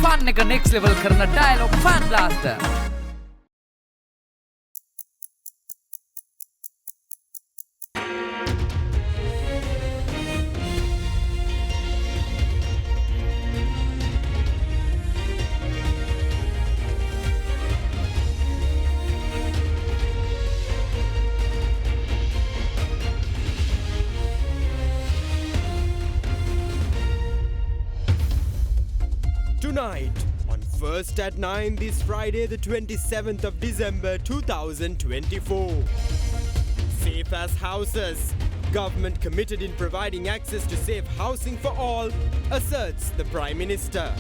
fun එක next level කරන dialogue fan blaster. Tonight, on First at 9 this Friday the 27th of December 2024. Safe as houses. Government committed in providing access to safe housing for all, asserts the Prime Minister.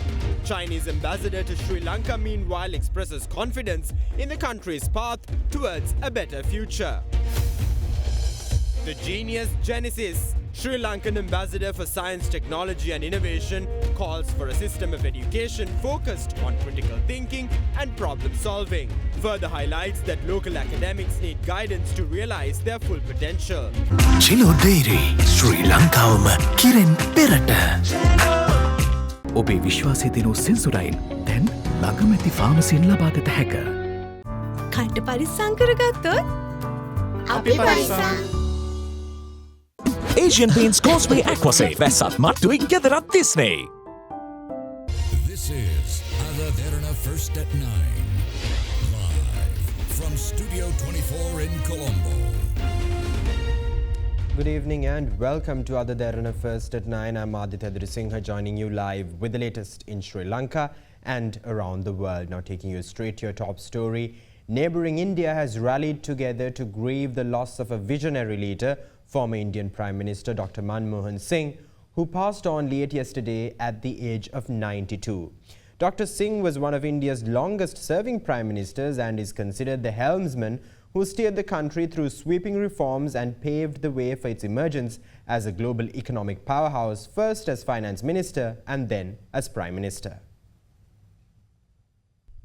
Chinese ambassador to Sri Lanka meanwhile expresses confidence in the country's path towards a better future. The Genius Genesis. Sri Lankan ambassador for science, technology and innovation calls for a system of education focused on critical thinking and problem solving. Further highlights that local academics need guidance to realize their full potential. Chilo Dairy, Sri Lankawama Kiren Perata. Obe Vishwasi dinu Sensodyne, then Langamati Pharmacy in Labagata Hacker. Kanta Parisang karagathot? Api Parisang. Asian Paints Causeway Aquasafe Vesat Mattuig Gedarat Disney. This is Derana First at 9. Live from Studio 24 in Colombo. Good evening and welcome to Derana First at 9. I'm Aditya Singha joining you live with the latest in Sri Lanka and around the world. Now taking you straight to your top story. Neighbouring India has rallied together to grieve the loss of a visionary leader, former Indian Prime Minister Dr. Manmohan Singh, who passed on late yesterday at the age of 92. Dr. Singh was one of India's longest-serving Prime Ministers and is considered the helmsman who steered the country through sweeping reforms and paved the way for its emergence as a global economic powerhouse, first as Finance Minister and then as Prime Minister.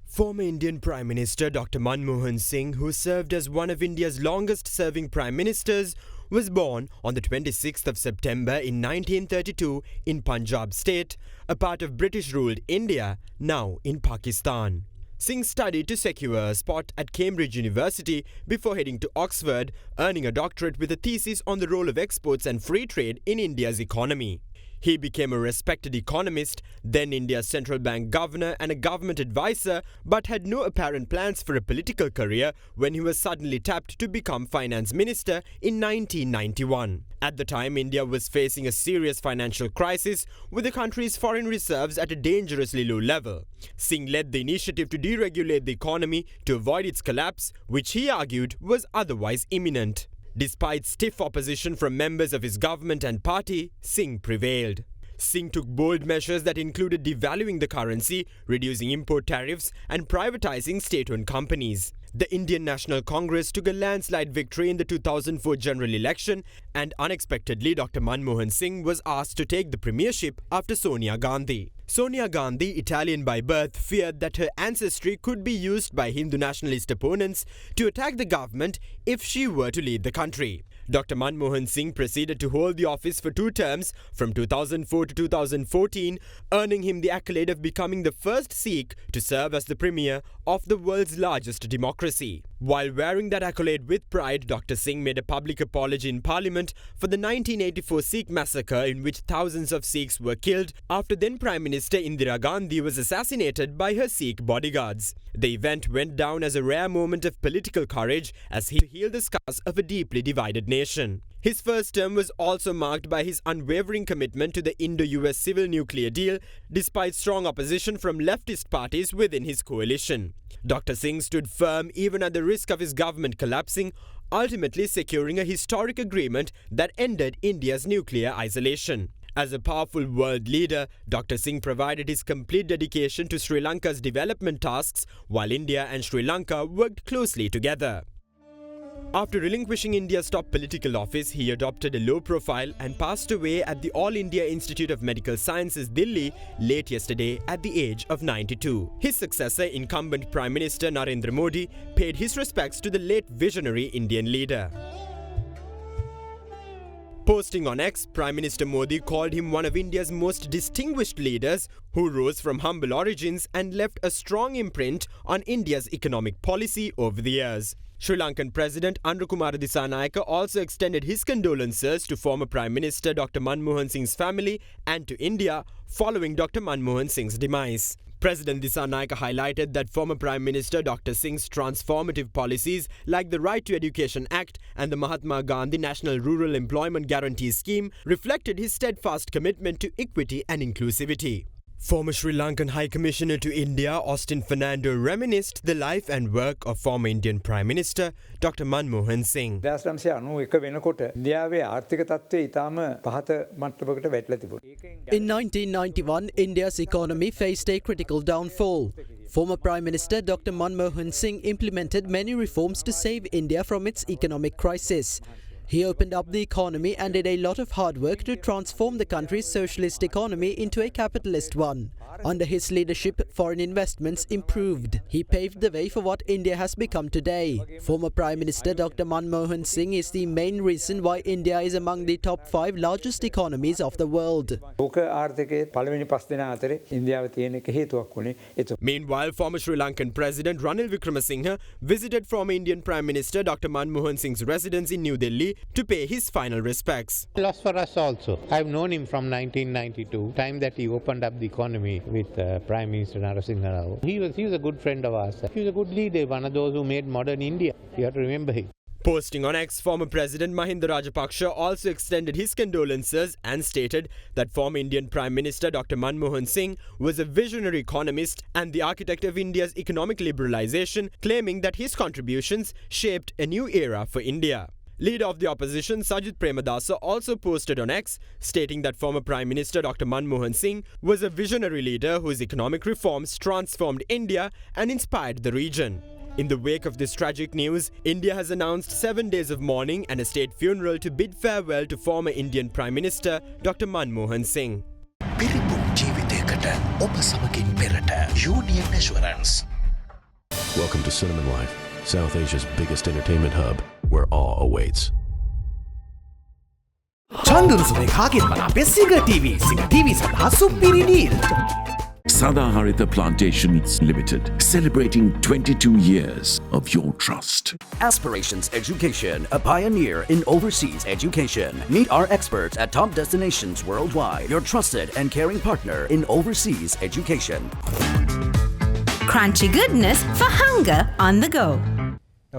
Former Indian Prime Minister Dr. Manmohan Singh, who served as one of India's longest-serving Prime Ministers, was born on the 26th of September in 1932 in Punjab state, a part of British-ruled India, now in Pakistan. Singh studied to secure a spot at Cambridge University before heading to Oxford, earning a doctorate with a thesis on the role of exports and free trade in India's economy. He became a respected economist, then India's central bank governor and a government advisor, but had no apparent plans for a political career when he was suddenly tapped to become finance minister in 1991. At the time, India was facing a serious financial crisis with the country's foreign reserves at a dangerously low level. Singh led the initiative to deregulate the economy to avoid its collapse, which he argued was otherwise imminent. Despite stiff opposition from members of his government and party, Singh prevailed. Singh took bold measures that included devaluing the currency, reducing import tariffs, and privatizing state-owned companies. The Indian National Congress took a landslide victory in the 2004 general election, and unexpectedly Dr. Manmohan Singh was asked to take the premiership after Sonia Gandhi. Sonia Gandhi, Italian by birth, feared that her ancestry could be used by Hindu nationalist opponents to attack the government if she were to lead the country. Dr. Manmohan Singh proceeded to hold the office for 2 terms from 2004 to 2014, earning him the accolade of becoming the first Sikh to serve as the premier of the world's largest democracy. While wearing that accolade with pride, Dr. Singh made a public apology in Parliament for the 1984 Sikh massacre in which thousands of Sikhs were killed after then Prime Minister Indira Gandhi was assassinated by her Sikh bodyguards. The event went down as a rare moment of political courage as he healed the scars of a deeply divided nation. His first term was also marked by his unwavering commitment to the Indo-US civil nuclear deal, despite strong opposition from leftist parties within his coalition. Dr. Singh stood firm even at the risk of his government collapsing, ultimately securing a historic agreement that ended India's nuclear isolation. As a powerful world leader, Dr. Singh provided his complete dedication to Sri Lanka's development tasks, while India and Sri Lanka worked closely together. After relinquishing India's top political office, he adopted a low profile and passed away at the All India Institute of Medical Sciences, Delhi, late yesterday at the age of 92. His successor, incumbent Prime Minister Narendra Modi, paid his respects to the late visionary Indian leader. Posting on X, Prime Minister Modi called him one of India's most distinguished leaders who rose from humble origins and left a strong imprint on India's economic policy over the years. Sri Lankan President Andrakumara Dissanayake also extended his condolences to former Prime Minister Dr. Manmohan Singh's family and to India following Dr. Manmohan Singh's demise. President Dissanayake highlighted that former Prime Minister Dr. Singh's transformative policies like the Right to Education Act and the Mahatma Gandhi National Rural Employment Guarantee Scheme reflected his steadfast commitment to equity and inclusivity. Former Sri Lankan High Commissioner to India Austin Fernando reminisced the life and work of former Indian Prime Minister Dr. Manmohan Singh. In 1991, India's economy faced a critical downfall. Former Prime Minister Dr. Manmohan Singh implemented many reforms to save India from its economic crisis. He opened up the economy and did a lot of hard work to transform the country's socialist economy into a capitalist one. Under his leadership, foreign investments improved. He paved the way for what India has become today. Former Prime Minister Dr. Manmohan Singh is the main reason why India is among the top 5 largest economies of the world. Meanwhile, former Sri Lankan President Ranil Wickremesinghe visited former Indian Prime Minister Dr. Manmohan Singh's residence in New Delhi to pay his final respects. Loss for us also. I've known him from 1992, time that he opened up the economy with Prime Minister Narasimha Rao. He was a good friend of ours. He was a good leader, one of those who made modern India. You have to remember him. Posting on X, former President Mahinda Rajapaksa also extended his condolences and stated that former Indian Prime Minister Dr. Manmohan Singh was a visionary economist and the architect of India's economic liberalization, claiming that his contributions shaped a new era for India. Leader of the opposition Sajith Premadasa also posted on X, stating that former Prime Minister Dr. Manmohan Singh was a visionary leader whose economic reforms transformed India and inspired the region. In the wake of this tragic news, India has announced 7 days of mourning and a state funeral to bid farewell to former Indian Prime Minister Dr. Manmohan Singh. Union Assurance. Welcome to Cinnamon Life, South Asia's biggest entertainment hub, where awe awaits. චන්දුරුසුනේ කාගෙත් මනාපේ සිංහ TV සඳහා සුපිරි deal. Sadaharita Plantations Limited, celebrating 22 years of your trust. Aspirations Education, a pioneer in overseas education. Meet our experts at top destinations worldwide. Your trusted and caring partner in overseas education. Crunchy goodness for hunger on the go.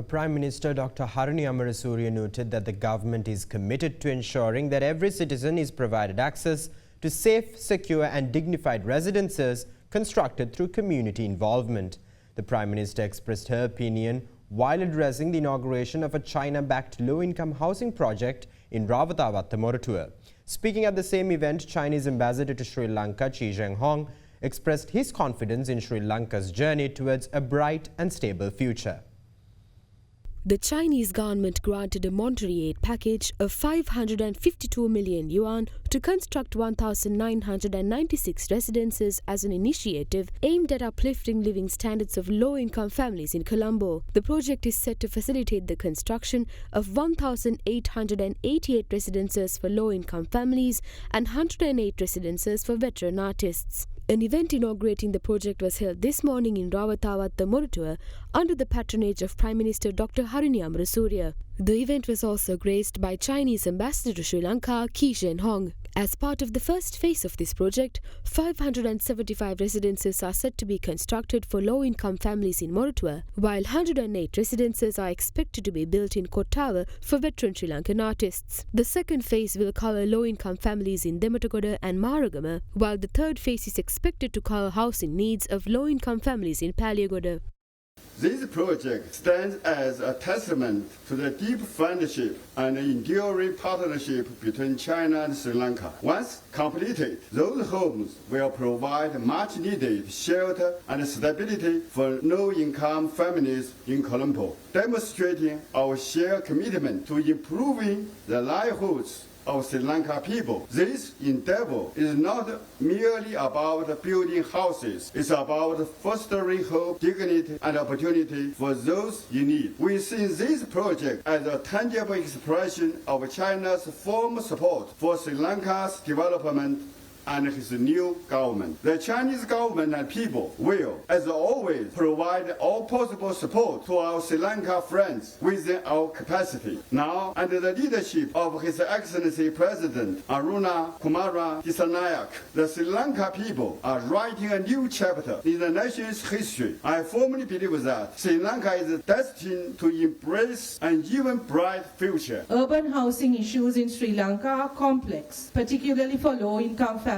Prime Minister Dr. Harini Amarasuriya noted that the government is committed to ensuring that every citizen is provided access to safe, secure and dignified residences constructed through community involvement. The Prime Minister expressed her opinion while addressing the inauguration of a China-backed low-income housing project in Rawathawatta, Moratuwa. Speaking at the same event, Chinese Ambassador to Sri Lanka, Chi Zhenghong, expressed his confidence in Sri Lanka's journey towards a bright and stable future. The Chinese government granted a monetary aid package of 552 million yuan to construct 1,996 residences as an initiative aimed at uplifting living standards of low-income families in Colombo. The project is set to facilitate the construction of 1,888 residences for low-income families and 108 residences for veteran artists. An event inaugurating the project was held this morning in Rawathawatta, Moratuwa, under the patronage of Prime Minister Dr. Harini Amarasuriya. The event was also graced by Chinese Ambassador to Sri Lanka, Chi Zhenghong. As part of the first phase of this project, 575 residences are set to be constructed for low-income families in Moratuwa, while 108 residences are expected to be built in Kottawa for veteran Sri Lankan artists. The second phase will cover low-income families in Dematagoda and Maragama, while the third phase is expected to cover housing needs of low-income families in Paliagoda. This project stands as a testament to the deep friendship and enduring partnership between China and Sri Lanka. Once completed, those homes will provide much-needed shelter and stability for low-income families in Colombo, demonstrating our shared commitment to improving the livelihoods of Sri Lanka people. This endeavor is not merely about building houses. It's about fostering hope, dignity, and opportunity for those in need. We see this project as a tangible expression of China's firm support for Sri Lanka's development and his new government. The Chinese government and people will, as always, provide all possible support to our Sri Lanka friends within our capacity. Now, under the leadership of His Excellency President Aruna Kumara Disanayak, the Sri Lanka people are writing a new chapter in the nation's history. I firmly believe that Sri Lanka is destined to embrace an even bright future. Urban housing issues in Sri Lanka are complex, particularly for low-income families.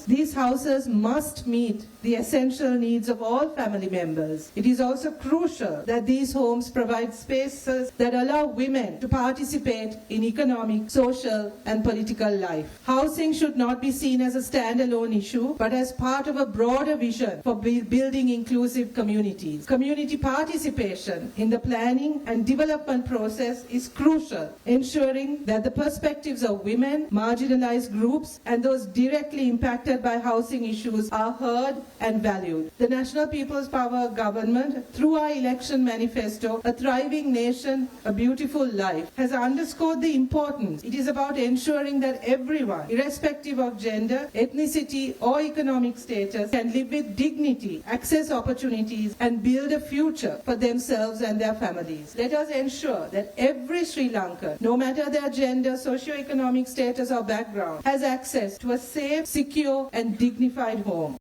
These houses must meet the essential needs of all family members. It is also crucial that these homes provide spaces that allow women to participate in economic, social, and political life. Housing should not be seen as a standalone issue, but as part of a broader vision for building inclusive communities. Community participation in the planning and development process is crucial, ensuring that the perspectives of women, marginalized groups, and those directly impacted by housing issues are heard and valued. The National People's Power government, through our election manifesto, A Thriving Nation, A Beautiful Life, has underscored the importance. It is about ensuring that everyone, irrespective of gender, ethnicity, or economic status, can live with dignity, access opportunities, and build a future for themselves and their families. Let us ensure that every Sri Lankan, no matter their gender, socio-economic status, or background, has access to a safe, secure, and dignified home.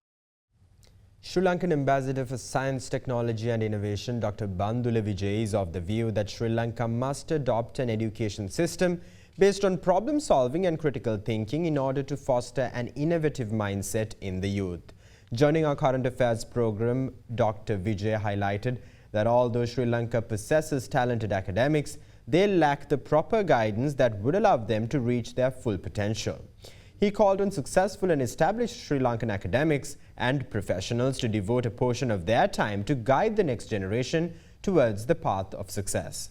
Sri Lankan Ambassador for Science, Technology and Innovation, Dr. Bandula Vijay, is of the view that Sri Lanka must adopt an education system based on problem solving and critical thinking in order to foster an innovative mindset in the youth. Joining our current affairs program, Dr. Vijay highlighted that although Sri Lanka possesses talented academics, they lack the proper guidance that would allow them to reach their full potential. He called on successful and established Sri Lankan academics and professionals to devote a portion of their time to guide the next generation towards the path of success.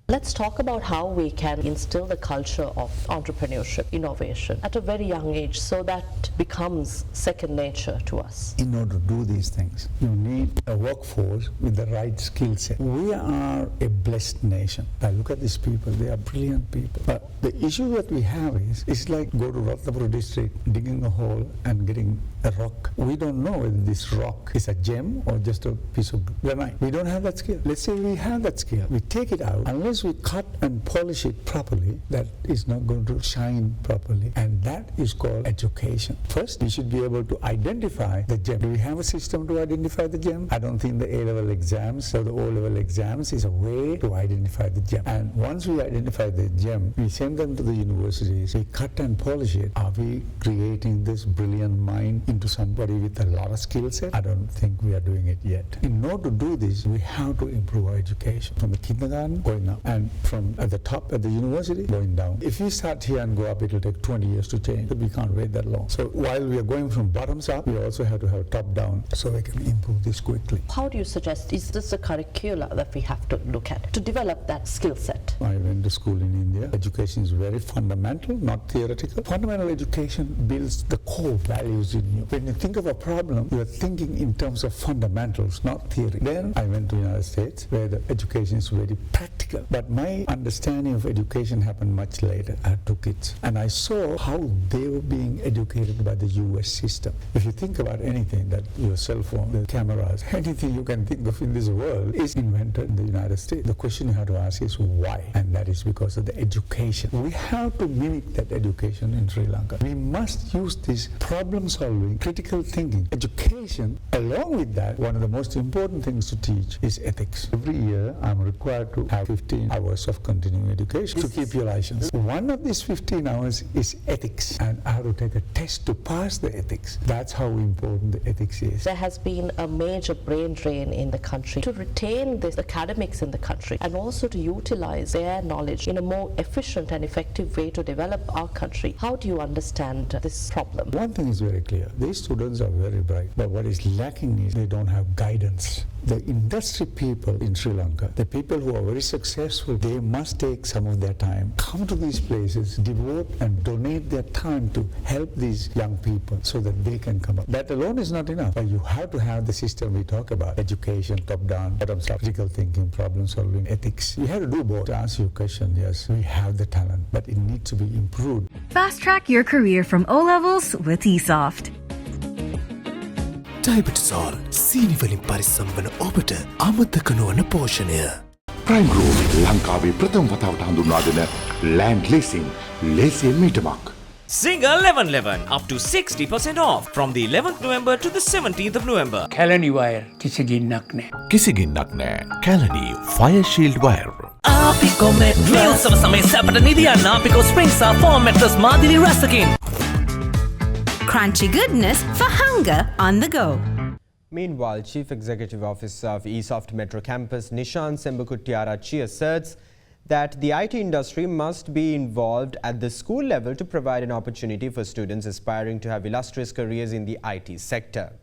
Let's talk about how we can instill the culture of entrepreneurship, innovation at a very young age so that becomes second nature to us. In order to do these things, you need a workforce with the right skill set. We are a blessed nation. I look at these people, they are brilliant people. But the issue that we have is, it's like go to Ratnapura district, digging a hole and getting a rock. We don't know whether this rock is a gem or just a piece of granite. We don't have that skill. Let's say we have that skill. We take it out. Unless we cut and polish it properly, that is not going to shine properly. And that is called education. First, we should be able to identify the gem. Do we have a system to identify the gem? I don't think the A-level exams or the O-level exams is a way to identify the gem. And once we identify the gem, we send them to the universities. We cut and polish it. Are we creating this brilliant mind into somebody with a lot of skill set? I don't think we are doing it yet. In order to do this, we have to improve our education from the kindergarten going up and from at the top at the university going down. If we start here and go up, it will take 20 years to change. We can't wait that long. So while we are going from bottoms up, we also have to have top down so we can improve this quickly. How do you suggest, is this a curricula that we have to look at to develop that skill set? I went to school in India. Education is very fundamental, not theoretical. Fundamental education builds the core values in you. When you think of a problem, you are thinking in terms of fundamentals, not theory. Then I went to the United States where the education is very practical. But my understanding of education happened much later. I had 2 kids. And I saw how they were being educated by the US system. If you think about anything, that your cell phone, the cameras, anything you can think of in this world is invented in the United States. The question you have to ask is why? And that is because of the education. We have to mimic that education in Sri Lanka. We must use this problem solving, critical thinking. Education, along with that, one of the most important things to teach is ethics. Every year I'm required to have 15 hours of continuing education to keep your license. One of these 15 hours is ethics, and I have to take a test to pass the ethics. That's how important the ethics is. There has been a major brain drain in the country to retain the academics in the country and also to utilize their knowledge in a more efficient and effective way to develop our country. How do you understand this problem? One thing is very clear. These students are very bright, but what is lacking is they don't have guidance. The industry people in Sri Lanka, the people who are very successful, they must take some of their time, come to these places, devote and donate their time to help these young people so that they can come up. That alone is not enough, but you have to have the system we talk about, education, top-down, bottom-up, critical thinking, problem-solving, ethics. You have to do both. To answer your question, yes, we have the talent, but it needs to be improved. Fast track your career from O-levels with eSoft. ඩයබටිසෝල් සීනි වලින් පරිස්සම් වන ඔබට අමතක නොවන පෝෂණය. Prime group ලංකාවේ ප්‍රථම වතාවට හඳුන්වා දෙන ලෑන්ඩ් ලීසින් ලේසියෙන් මීටමක්. Single 1111 up to 60% off from the 11th November to the 17th of November. Kalani wire කිසි ගින්නක් නැහැ. කිසි ගින්නක් නැහැ. Kalani Fire Shield Wire. Apico Metro. උත්සව සමයේ සැපට නිදියන්න Apico Springs Foam Mattress මාදිලි රසකින්. Crunchy goodness for hunger on the go. Meanwhile, Chief Executive Officer of eSoft Metro Campus, Nishan Sembakuttiarachchi, asserts that the IT industry must be involved at the school level to provide an opportunity for students aspiring to have illustrious careers in the IT sector.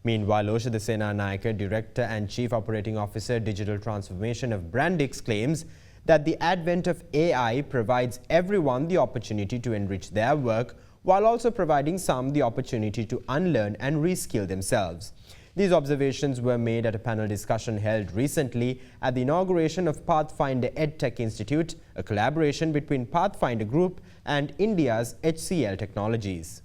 Meanwhile, Oshada Senanayake, Director and Chief Operating Officer, Digital Transformation of Brandix, claims that the advent of AI provides everyone the opportunity to enrich their work while also providing some the opportunity to unlearn and reskill themselves. These observations were made at a panel discussion held recently at the inauguration of Pathfinder EdTech Institute, a collaboration between Pathfinder Group and India's HCL Technologies.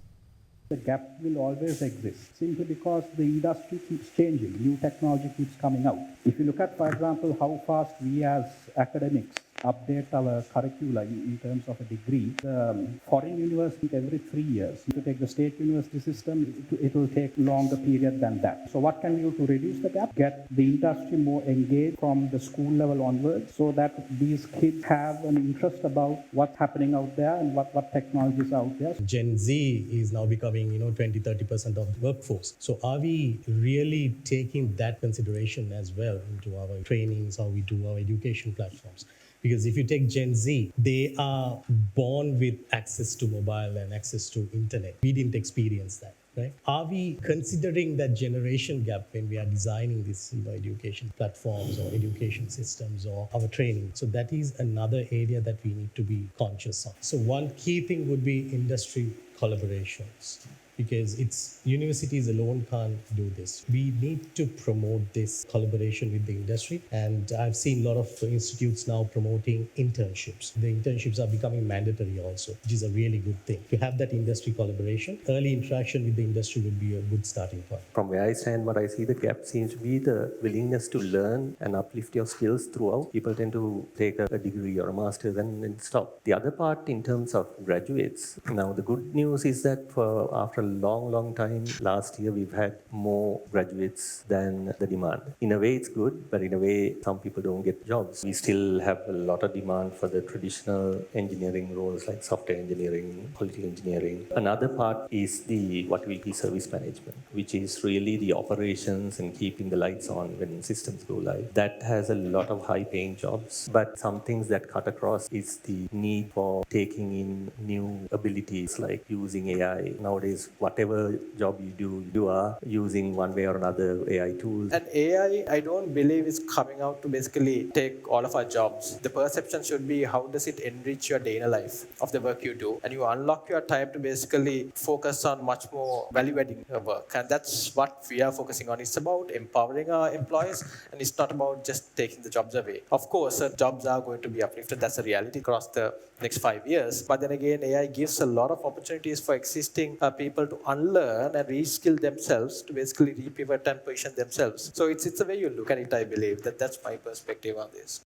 The gap will always exist simply because the industry keeps changing, new technology keeps coming out. If you look at, for example, how fast we as academics update our curricula in terms of a degree, the foreign university every 3 years. To take the state university system, it will take longer period than that. So what can we do to reduce the gap? Get the industry more engaged from the school level onwards so that these kids have an interest about what's happening out there and what technologies are out there. Gen Z is now becoming 20-30% of the workforce. So are we really taking that consideration as well into our trainings, how we do our education platforms? Because if you take Gen Z, they are born with access to mobile and access to internet. We didn't experience that, right? Are we considering that generation gap when we are designing these education platforms or education systems or our training? So that is another area that we need to be conscious of. So one key thing would be industry collaborations, because universities alone can't do this. We need to promote this collaboration with the industry, and I've seen a lot of institutes now promoting internships. The internships are becoming mandatory also, which is a really good thing. To have that industry collaboration, early interaction with the industry would be a good starting point. From where I stand, what I see the gap seems to be the willingness to learn and uplift your skills throughout. People tend to take a degree or a master's and then stop. The other part in terms of graduates, now the good news is that after long time, last year we've had more graduates than the demand. In a way it's good, but in a way some people don't get jobs. We still have a lot of demand for the traditional engineering roles like software engineering, quality engineering. Another part is what will be service management, which is really the operations and keeping the lights on when systems go live. That has a lot of high paying jobs, but some things that cut across is the need for taking in new abilities like using AI. Nowadays, whatever job you do, you are using one way or another AI tools. And AI, I don't believe is coming out to basically take all of our jobs. The perception should be how does it enrich your day in life of the work you do, and you unlock your time to basically focus on much more value-adding work. And that's what we are focusing on. It's about empowering our employees, and it's not about just taking the jobs away. Of course, jobs are going to be uplifted. That's a reality across the next 5 years. But then again, AI gives a lot of opportunities for existing people to unlearn and reskill themselves to basically repivot and position themselves. So it's the way you look at it, I believe. That's my perspective on this.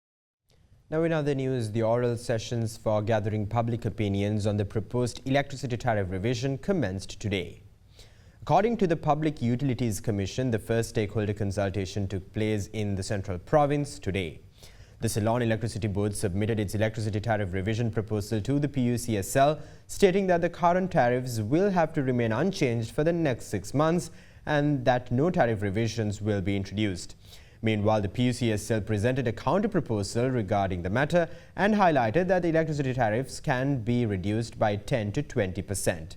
Now in other news, the oral sessions for gathering public opinions on the proposed electricity tariff revision commenced today. According to the Public Utilities Commission, the first stakeholder consultation took place in the Central Province today. The Ceylon Electricity Board submitted its electricity tariff revision proposal to the PUCSL, stating that the current tariffs will have to remain unchanged for the next 6 months and that no tariff revisions will be introduced. Meanwhile, the PUCSL presented a counter-proposal regarding the matter and highlighted that the electricity tariffs can be reduced by 10 to 20%.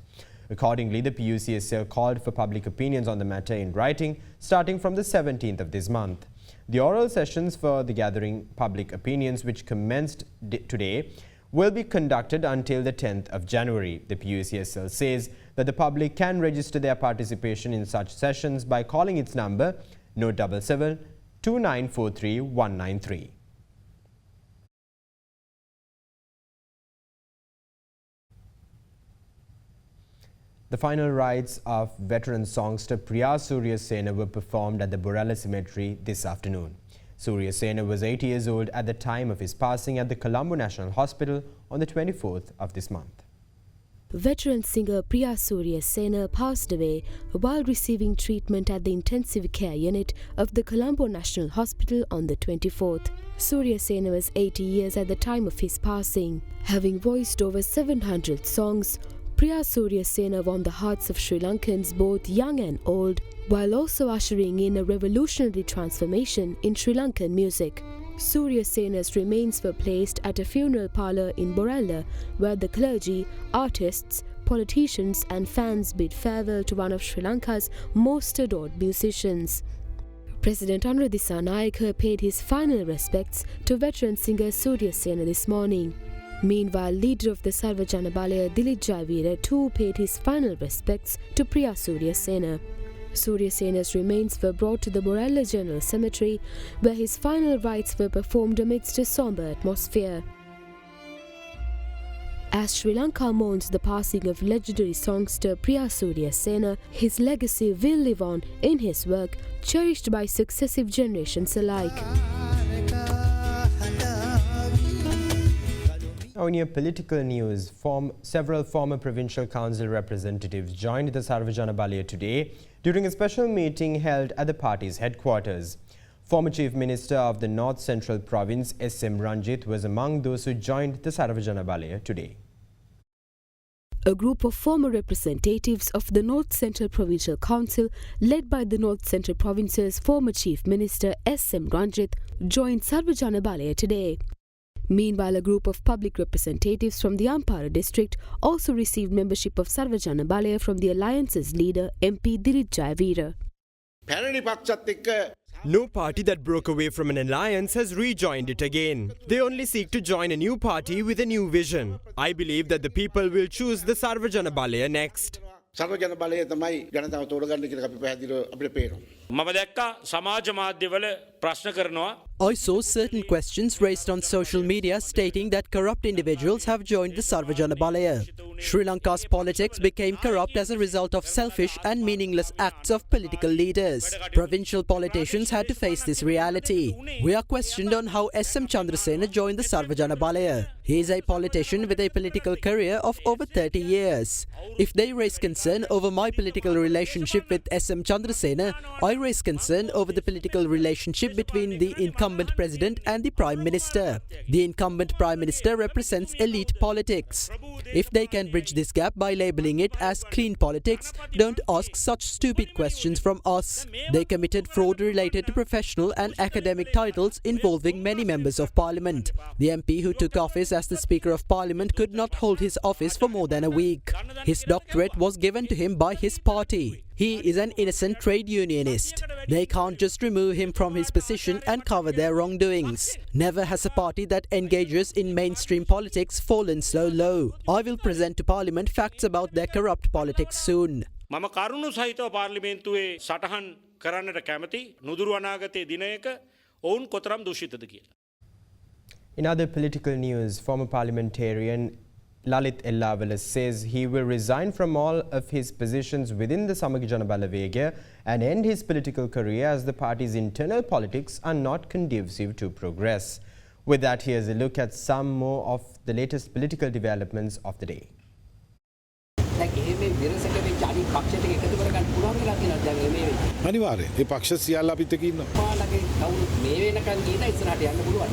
Accordingly, the PUCSL called for public opinions on the matter in writing starting from the 17th of this month. The oral sessions for the gathering public opinions, which commenced today, will be conducted until the 10th of January. The PUCSL says that the public can register their participation in such sessions by calling its number 077 2943 193. The final rites of veteran songster Priya Surya Sena were performed at the Borella Cemetery this afternoon. Surya Sena was 80 years old at the time of his passing at the Colombo National Hospital on the 24th of this month. Veteran singer Priya Surya Sena passed away while receiving treatment at the intensive care unit of the Colombo National Hospital on the 24th. Surya Sena was 80 years at the time of his passing. Having voiced over 700 songs, Priya Surya Sena won the hearts of Sri Lankans both young and old, while also ushering in a revolutionary transformation in Sri Lankan music. Surya Sena's remains were placed at a funeral parlour in Borella, where the clergy, artists, politicians and fans bid farewell to one of Sri Lanka's most adored musicians. President Anura Dissanayake paid his final respects to veteran singer Surya Sena this morning. Meanwhile, leader of the Sarva Jana Balaya Dilip Jayavira too paid his final respects to Priya Surya Sena. Surya Sena's remains were brought to the Borella General Cemetery, where his final rites were performed amidst a sombre atmosphere. As Sri Lanka mourns the passing of legendary songster Priya Surya Sena, his legacy will live on in his work, cherished by successive generations alike. Now in your political news, several former provincial council representatives joined the Sarva Jana Balaya today during a special meeting held at the party's headquarters. Former Chief Minister of the North Central Province S.M. Ranjit was among those who joined the Sarva Jana Balaya today. A group of former representatives of the North Central Provincial Council, led by the North Central Province's former Chief Minister S.M. Ranjit, joined Sarva Jana Balaya today. Meanwhile, a group of public representatives from the Ampara district also received membership of Sarva Jana Balaya from the Alliance's leader MP Dilip Jayavira. No party that broke away from an alliance has rejoined it again. They only seek to join a new party with a new vision. I believe that the people will choose the Sarva Jana Balaya next. සර්ව ජන බලය තමයි ජනතාව තෝරගන්න කියලා අපි පැහැදිලිව අපිට පේනවා. මම දැක්කා සමාජ මාධ්‍යවල ප්‍රශ්න කරනවා. I saw certain questions raised on social media stating that corrupt individuals have joined the Sarva Jana Balaya. Sri Lanka's politics became corrupt as a result of selfish and meaningless acts of political leaders. Provincial politicians had to face this reality. We are questioned on how S.M. Chandrasena joined the Sarva Jana Balaya. He is a politician with a political career of over 30 years. If they raise concern over my political relationship with S.M. Chandrasena, I raise concern over the political relationship between the incumbent president and the Prime Minister. The incumbent Prime Minister represents elite politics. If they can bridge this gap by labelling it as clean politics, don't ask such stupid questions from us. They committed fraud related to professional and academic titles involving many members of Parliament. The MP who took office as the Speaker of Parliament could not hold his office for more than a week. His doctorate was given to him by his party. He is an innocent trade unionist. They can't just remove him from his position and cover their wrongdoings. Never has a party that engages in mainstream politics fallen so low. I will present to Parliament facts about their corrupt politics soon. මම කරුණු සහිතව පාර්ලිමේන්තුවේ සටහන් කරන්නට කැමති නුදුරු අනාගතයේ දිනයක ඔවුන් කොතරම් දුෂිතද කියලා. In other political news, former parliamentarian Lalit Ellavala says he will resign from all of his positions within the Samagya Jana Balawegaya and end his political career as the party's internal politics are not conducive to progress. With that, here's a look at some more of the latest political developments of the day. අනිවාර්යයෙන් ඒ පක්ෂ සියල්ල අපිත් එක්ක ඉන්නවා. මේ වෙනකන් ගිහින් ඉස්සරහට යන්න පුළුවන්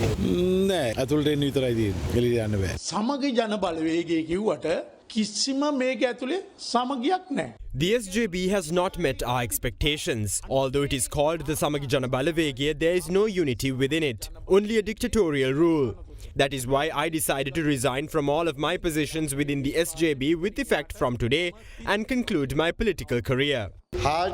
නෑ. ඇතුළට එන්න විතරයි තියෙන්නේ. එළියට යන්න බෑ. සමගි ජන බලවේගය කිව්වට කිසිම මේක ඇතුලේ සමගියක් නැහැ. The SJB has not met our expectations. Although it is called the Samagya Jana Balawegaya, there is no unity within it, only a dictatorial rule. That is why I decided to resign from all of my positions within the SJB with effect from today and conclude my political career. The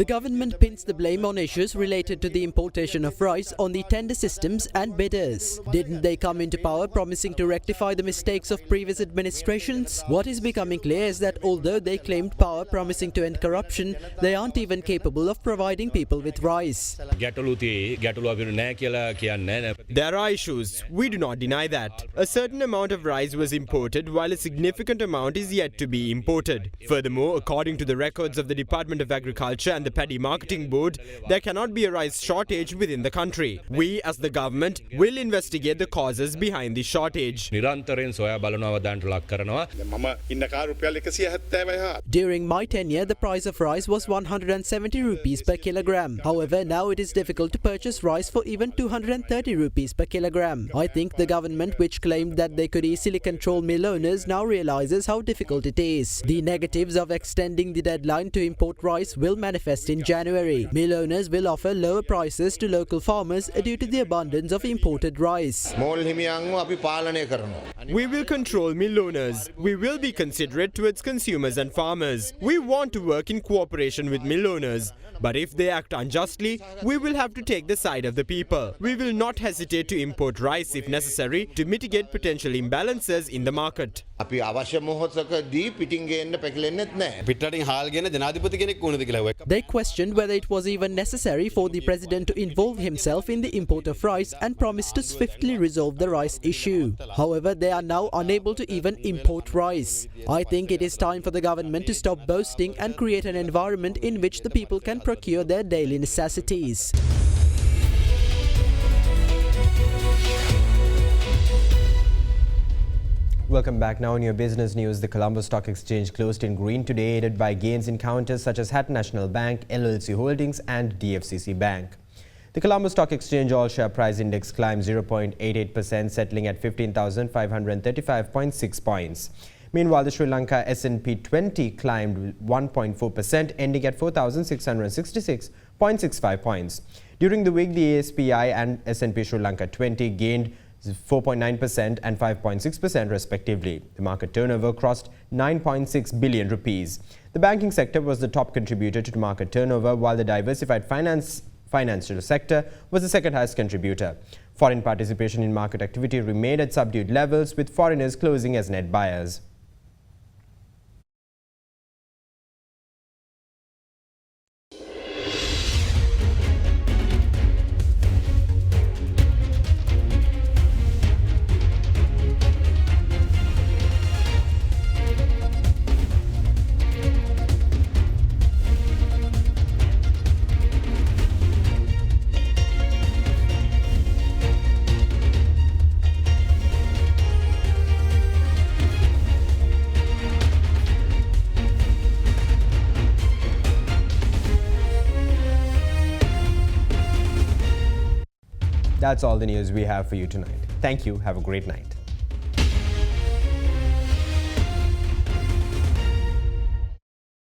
government pins the blame on issues related to the importation of rice on the tender systems and bidders. Didn't they come into power promising to rectify the mistakes of previous administrations? What is becoming clear is that although they claimed power promising to end corruption, they aren't even capable of providing people with rice. There are issues. We do not deny that. A certain amount of rice was imported while a significant amount is yet to be imported. Furthermore, according to the records of the Department of Agriculture and the Paddy Marketing Board, there cannot be a rice shortage within the country. We, as the government, will investigate the causes behind the shortage. During my tenure, the price of rice was 170 rupees per kilogram. However, now it is difficult to purchase rice for even 230 rupees per kilogram. I think the government, which claimed that they could easily control mill owners, now realizes how difficult it is. The negatives of extending the deadline to import rice will manifest in January. Mill owners will offer lower prices to local farmers due to the abundance of imported rice. We will control mill owners. We will be considerate towards consumers and farmers. We want to work in cooperation with mill owners. But if they act unjustly, we will have to take the side of the people. We will not hesitate to import rice if necessary to mitigate potential imbalances in the market. They questioned whether it was even necessary for the president to involve himself in the import of rice and promised to swiftly resolve the rice issue. However, they are now unable to even import rice. I think it is time for the government to stop boasting and create an environment in which the people can procure their daily necessities. Welcome back. Now in your business news, the Colombo Stock Exchange closed in green today, aided by gains in counters such as Hatton National Bank, LLC Holdings and DFCC Bank. The Colombo Stock Exchange All-Share Price Index climbed 0.88%, settling at 15,535.6 points. Meanwhile, the Sri Lanka S&P 20 climbed 1.4%, ending at 4,666.65 points. During the week, the ASPI and S&P Sri Lanka 20 gained 4.9% and 5.6% respectively. The market turnover crossed 9.6 billion rupees. The banking sector was the top contributor to market turnover, while the diversified financial sector was the second highest contributor. Foreign participation in market activity remained at subdued levels, with foreigners closing as net buyers. That's all the news we have for you tonight. Thank you. Have a great night.